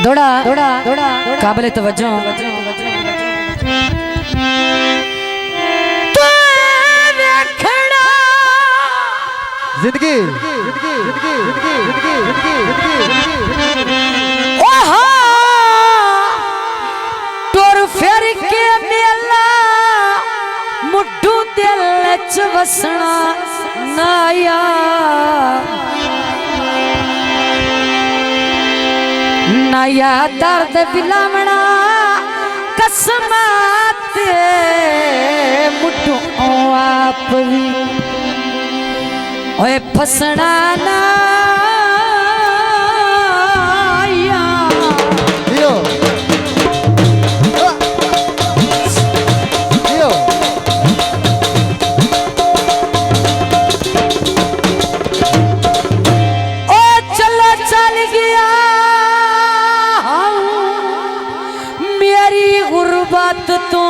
दौड़ा दौड़ा दौड़ा काबिल तवज्जो जिंदगी टोर फेर के मेला मुड्ढू दिल च वसना नाया नया दर्द बिलावना कसमात मुड्ढू आप भी ओए फसना ना तो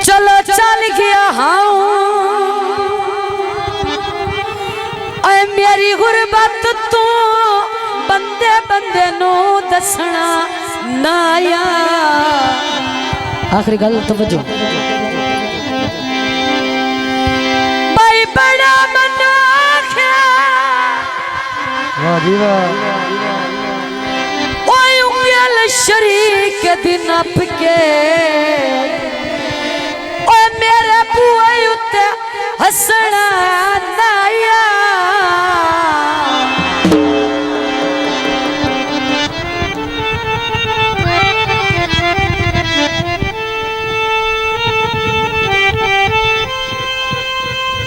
चलो चल गया हाँ मेरी गुरबत तू बंदे बंदे नो दसना नाया आखिरी गल तवज्जो भाई बड़ा मना शरीक दिन अपके मेरे बुआ उत्ते हसना नाया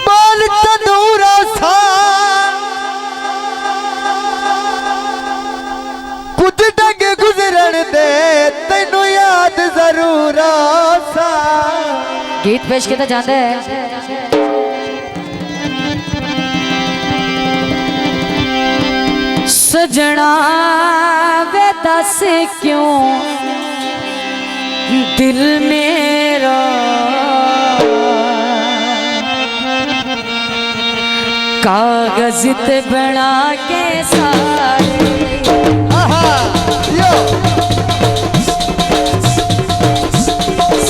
बोल तनूरा सा कुछ डग गुजरन दे तेनू याद जरूर सा गीत पेश किया जाता है सजना वे दस क्यों दिल मेरा कागज ते बना के सारे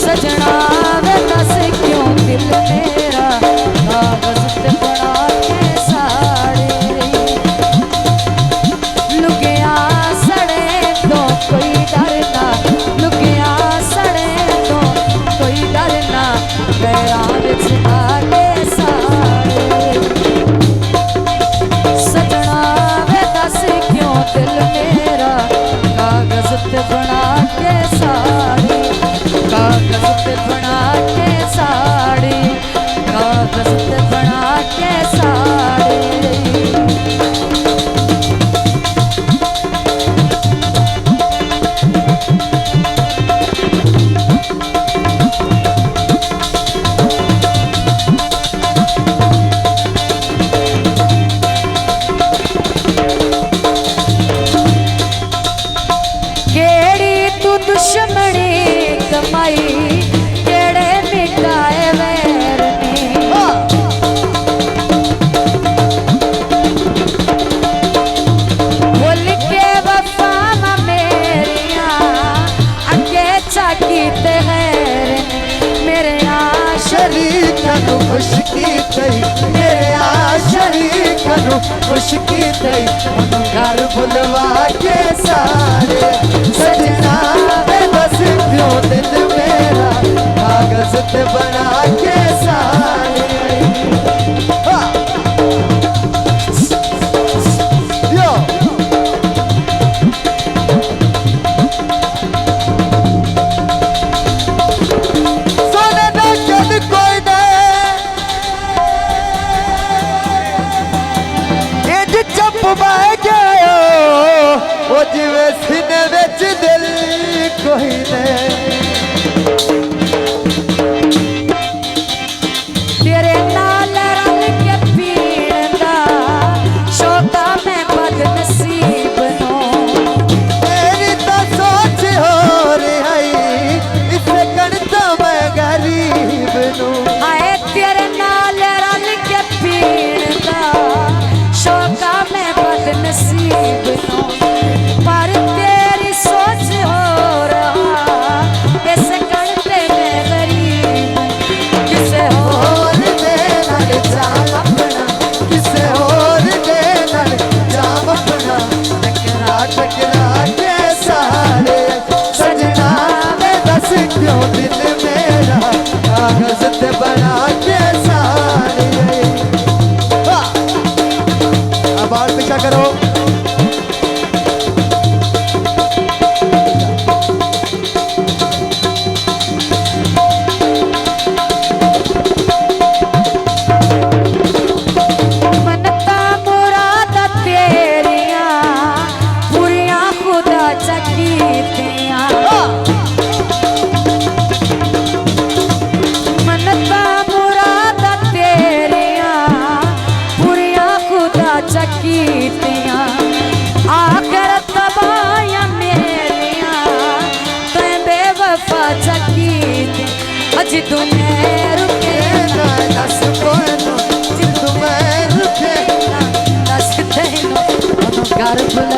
सजना वे दस क्यों दिल मेरा कागज ते बना के साड़े लुकिया सड़े तो कोई डरना लुकिया सड़े तो कोई डरना गैरां विच आके साड़े सजना वे दस क्यों दिल मेरा कागज ते बना के साड़ी कागज पे बना के साड़ी कागज पे बना के साड़ी केड़ी तू दुश्मनी कमाई केड़े मिटाए वैर भूल के वफा मेरिया अगे चाकी ते गैर मेरे शरीक नु खुश की तई मेरे शरीक नु खुश की तई घर भुलवा के सारे सजना वे बस क्यों दिल मेरा कागज पे बना के सारे यो सोने दा जद कोई दे इंज चप बह गया ओ जिवे सीने विच दिल दिल मेरा कागज ते बना के साड़ी। अब और पीछा करो। मनता मुरादा तेरियां पूरियां खुदा चकीतियां। मनता मुरादा तेरियां पूरियां खुदा चकीतियां। आखिर तबाहियां मेरियां तैं बेवफा चकीतियां। अज तू मैं रुके दस कोई जिंदू मैं रुके दस तेनू घर बुला